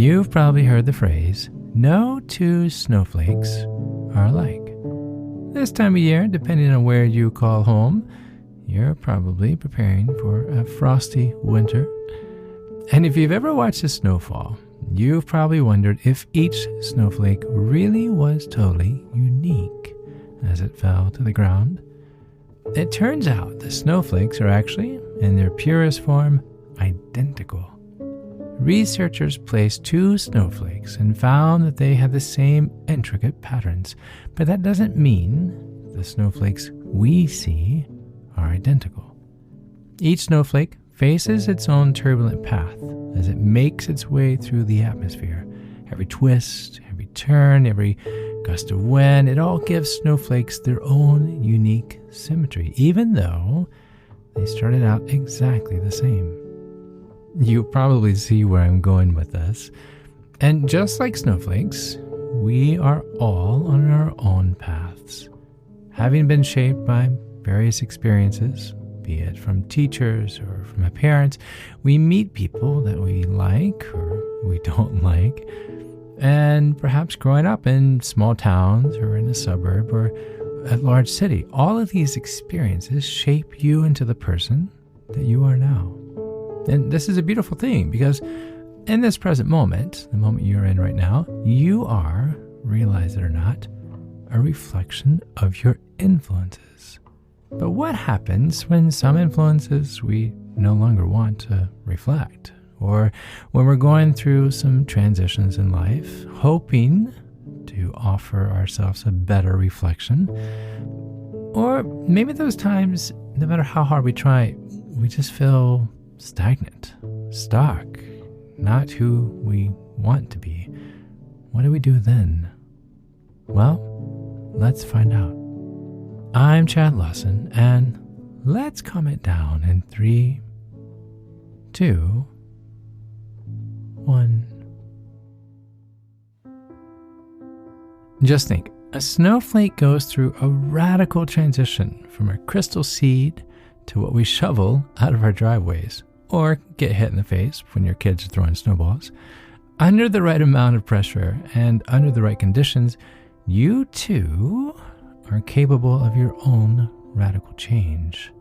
You've probably heard the phrase, no two snowflakes are alike. This time of year, depending on where you call home, you're probably preparing for a frosty winter. And if you've ever watched a snowfall, you've probably wondered if each snowflake really was totally unique as it fell to the ground. It turns out the snowflakes are actually, in their purest form, identical. Researchers placed two snowflakes and found that they had the same intricate patterns, but that doesn't mean the snowflakes we see are identical. Each snowflake faces its own turbulent path as it makes its way through the atmosphere. Every twist, every turn, every gust of wind, it all gives snowflakes their own unique symmetry, even though they started out exactly the same. You probably see where I'm going with this. And just like snowflakes, we are all on our own paths, having been shaped by various experiences, be it from teachers or from our parents. We meet people that we like or we don't like, and perhaps growing up in small towns or in a suburb or a large city, all of these experiences shape you into the person that you are now. And this is a beautiful thing because in this present moment, the moment you're in right now, you are, realize it or not, a reflection of your influences. But what happens when some influences we no longer want to reflect? Or when we're going through some transitions in life, hoping to offer ourselves a better reflection? Or maybe those times, no matter how hard we try, we just feel stagnant, stuck, not who we want to be. What do we do then? Well, let's find out. I'm Chad Lawson, and let's calm it down in 3, 2, 1. Just think, a snowflake goes through a radical transition from a crystal seed to what we shovel out of our driveways, or get hit in the face when your kids are throwing snowballs. Under the right amount of pressure and under the right conditions, you too are capable of your own radical change.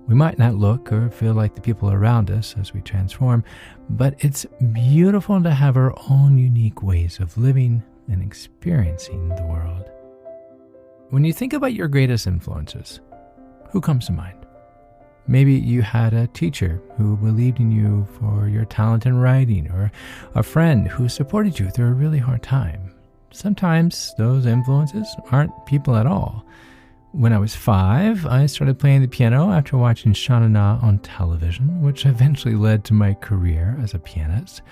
We might not look or feel like the people around us as we transform, but it's beautiful to have our own unique ways of living and experiencing the world. When you think about your greatest influences, who comes to mind? Maybe you had a teacher who believed in you for your talent in writing, or a friend who supported you through a really hard time. Sometimes those influences aren't people at all. When I was 5, I started playing the piano after watching Sha Na on television, which eventually led to my career as a pianist.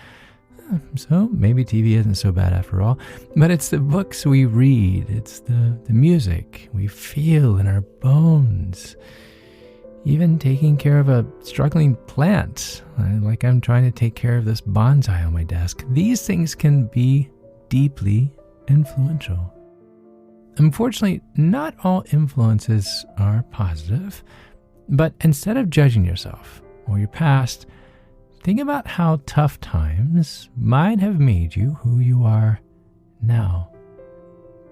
So maybe TV isn't so bad after all, but it's the books we read, it's the music we feel in our bones. Even taking care of a struggling plant, like I'm trying to take care of this bonsai on my desk. These things can be deeply influential. Unfortunately, not all influences are positive, but instead of judging yourself or your past, think about how tough times might have made you who you are now.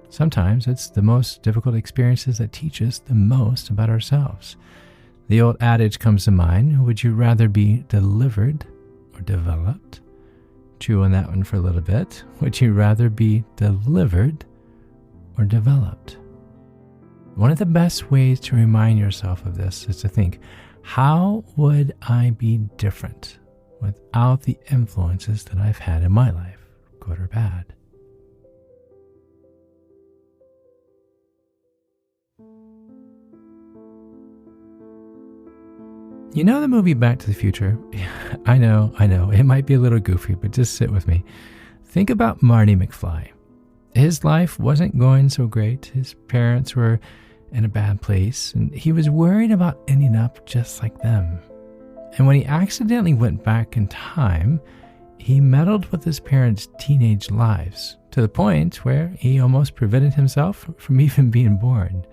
Sometimes it's the most difficult experiences that teach us the most about ourselves. The old adage comes to mind, would you rather be delivered or developed? Chew on that one for a little bit. Would you rather be delivered or developed? One of the best ways to remind yourself of this is to think, how would I be different without the influences that I've had in my life, good or bad? You know the movie Back to the Future? I know, it might be a little goofy, but just sit with me. Think about Marty McFly. His life wasn't going so great. His parents were in a bad place, and he was worried about ending up just like them. And when he accidentally went back in time, he meddled with his parents' teenage lives to the point where he almost prevented himself from even being born.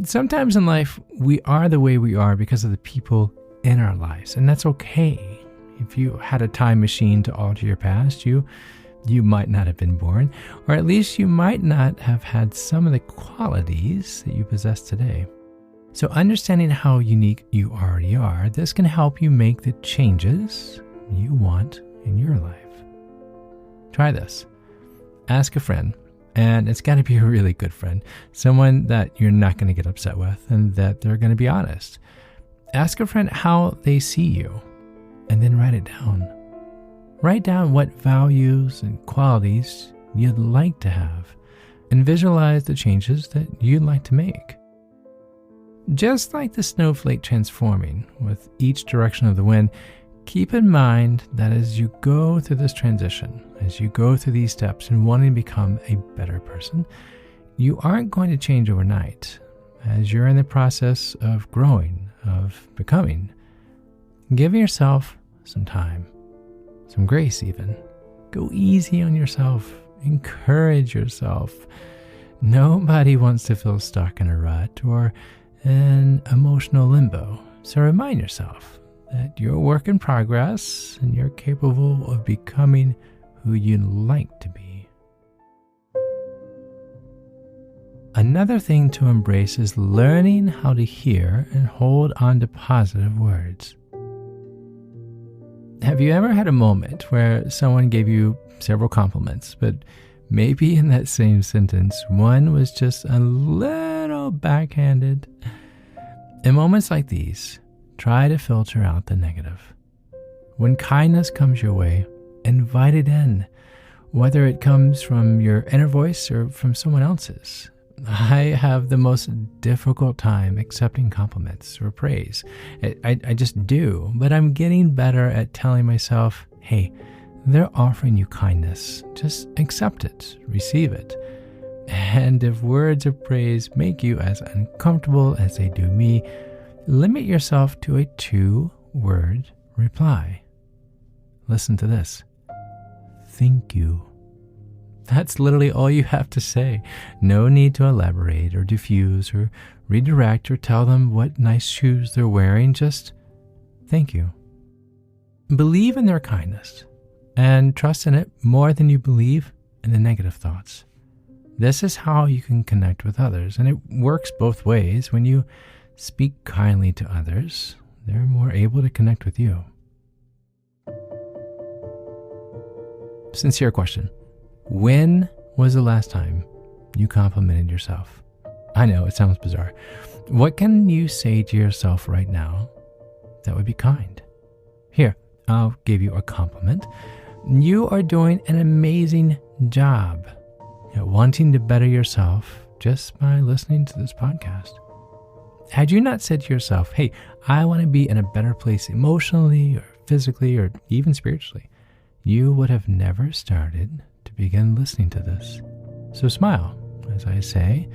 Sometimes in life, we are the way we are because of the people in our lives, and that's okay. If you had a time machine to alter your past, you might not have been born, or at least you might not have had some of the qualities that you possess today. So understanding how unique you already are, this can help you make the changes you want in your life. Try this. Ask a friend, and it's got to be a really good friend, someone that you're not going to get upset with and that they're going to be honest. Ask a friend how they see you, and then write it down. Write down what values and qualities you'd like to have, and visualize the changes that you'd like to make. Just like the snowflake transforming with each direction of the wind, keep in mind that as you go through this transition, as you go through these steps in wanting to become a better person, you aren't going to change overnight. As you're in the process of growing, of becoming, give yourself some time, some grace even. Go easy on yourself. Encourage yourself. Nobody wants to feel stuck in a rut or an emotional limbo. So remind yourself that you're a work in progress and you're capable of becoming who you'd like to be. Another thing to embrace is learning how to hear and hold on to positive words. Have you ever had a moment where someone gave you several compliments, but maybe in that same sentence, one was just a little backhanded? In moments like these, try to filter out the negative. When kindness comes your way, invite it in, whether it comes from your inner voice or from someone else's. I have the most difficult time accepting compliments or praise. I just do, but I'm getting better at telling myself, hey, they're offering you kindness. Just accept it, receive it. And if words of praise make you as uncomfortable as they do me, limit yourself to a 2-word reply. Listen to this. Thank you. That's literally all you have to say. No need to elaborate or diffuse or redirect or tell them what nice shoes they're wearing. Just thank you. Believe in their kindness and trust in it more than you believe in the negative thoughts. This is how you can connect with others, and it works both ways. When you speak kindly to others, they're more able to connect with you. Sincere question. When was the last time you complimented yourself? I know, it sounds bizarre. What can you say to yourself right now that would be kind? Here, I'll give you a compliment. You are doing an amazing job at wanting to better yourself just by listening to this podcast. Had you not said to yourself, hey, I want to be in a better place emotionally or physically or even spiritually, you would have never started to begin listening to this. So smile as I say,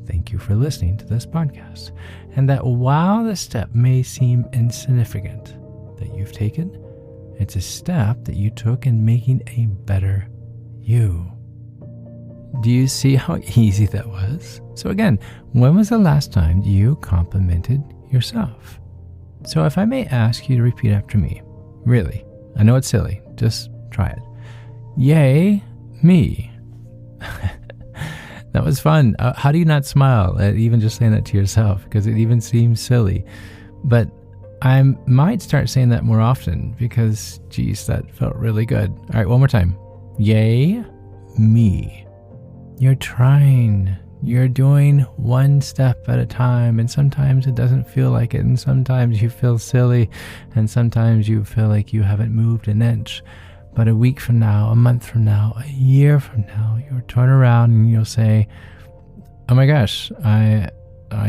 thank you for listening to this podcast. And that while the step may seem insignificant that you've taken, it's a step that you took in making a better you. Do you see how easy that was? So again, when was the last time you complimented yourself? So if I may ask you to repeat after me, really, I know it's silly, just try it. Yay, me. That was fun. How do you not smile at even just saying that to yourself? Because it even seems silly. But I might start saying that more often because, geez, that felt really good. All right, one more time. Yay, me. You're trying. You're doing one step at a time, and sometimes it doesn't feel like it, and sometimes you feel silly, and sometimes you feel like you haven't moved an inch. But a week from now, a month from now, a year from now, you'll turn around and you'll say, oh my gosh, I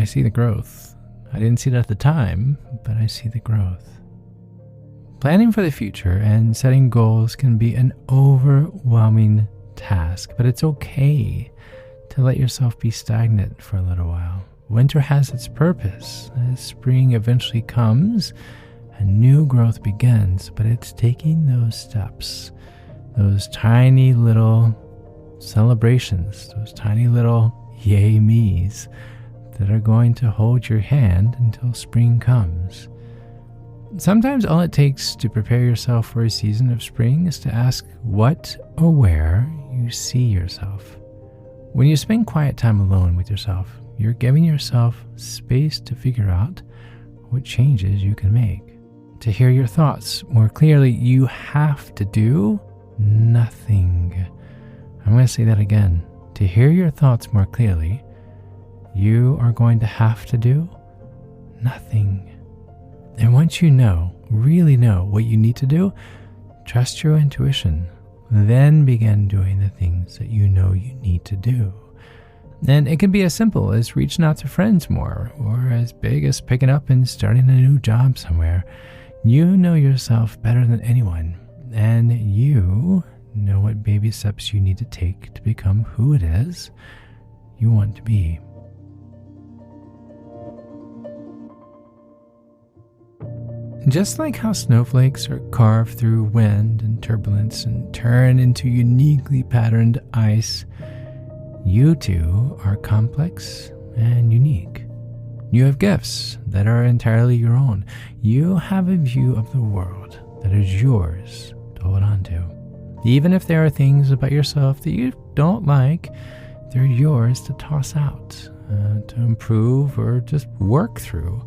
see the growth. I didn't see it at the time, but I see the growth. Planning for the future and setting goals can be an overwhelming task, but it's okay to let yourself be stagnant for a little while. Winter has its purpose. As spring eventually comes, a new growth begins, but it's taking those steps, those tiny little celebrations, those tiny little yay me's that are going to hold your hand until spring comes. Sometimes all it takes to prepare yourself for a season of spring is to ask what or where you see yourself. When you spend quiet time alone with yourself, you're giving yourself space to figure out what changes you can make. To hear your thoughts more clearly, you have to do nothing. I'm going to say that again. To hear your thoughts more clearly, you are going to have to do nothing. And once you really know what you need to do, trust your intuition. Then begin doing the things that you know you need to do. And it can be as simple as reaching out to friends more, or as big as picking up and starting a new job somewhere. You know yourself better than anyone, and you know what baby steps you need to take to become who it is you want to be. Just like how snowflakes are carved through wind and turbulence and turn into uniquely patterned ice, you too are complex and unique. You have gifts that are entirely your own. You have a view of the world that is yours to hold on to. Even if there are things about yourself that you don't like, they're yours to toss out, to improve or just work through.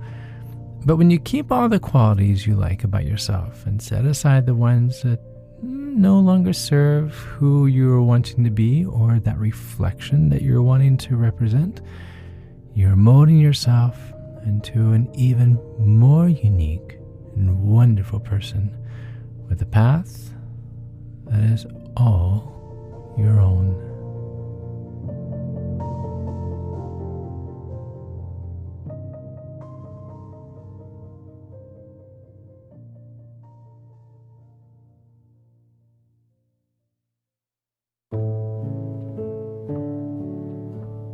But when you keep all the qualities you like about yourself and set aside the ones that no longer serve who you're wanting to be or that reflection that you're wanting to represent, you're molding yourself into an even more unique and wonderful person with a path that is all your own.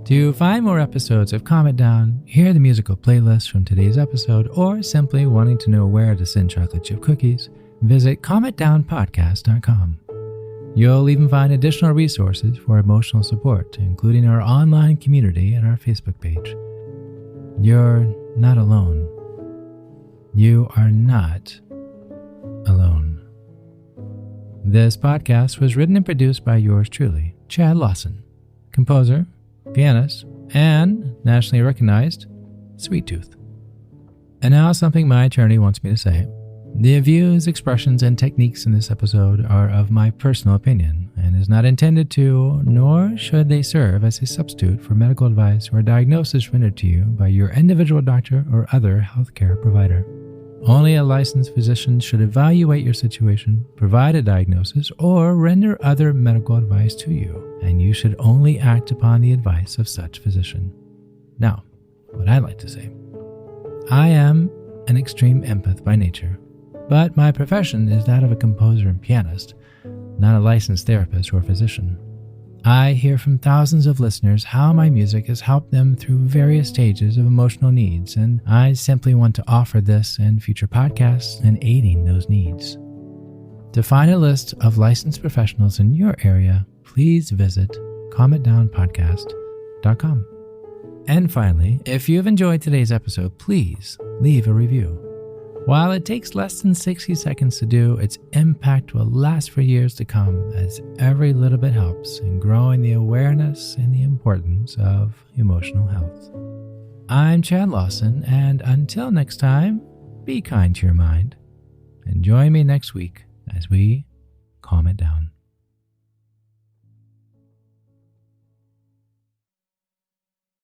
To find more episodes of Calm It Down, hear the musical playlist from today's episode, or simply wanting to know where to send chocolate chip cookies, visit calmitdownpodcast.com. You'll even find additional resources for emotional support, including our online community and our Facebook page. You're not alone. You are not alone. This podcast was written and produced by yours truly, Chad Lawson, composer, pianist, and nationally recognized Sweet Tooth. And now something my attorney wants me to say. The views, expressions, and techniques in this episode are of my personal opinion and is not intended to, nor should they serve as a substitute for medical advice or diagnosis rendered to you by your individual doctor or other healthcare provider. Only a licensed physician should evaluate your situation, provide a diagnosis, or render other medical advice to you, and you should only act upon the advice of such physician. Now, what I'd like to say. I am an extreme empath by nature, but my profession is that of a composer and pianist, not a licensed therapist or physician. I hear from thousands of listeners how my music has helped them through various stages of emotional needs, and I simply want to offer this and future podcasts in aiding those needs. To find a list of licensed professionals in your area, please visit calmitdownpodcast.com. And finally, if you've enjoyed today's episode, please leave a review. While it takes less than 60 seconds to do, its impact will last for years to come, as every little bit helps in growing the awareness and the importance of emotional health. I'm Chad Lawson, and until next time, be kind to your mind, and join me next week as we calm it down.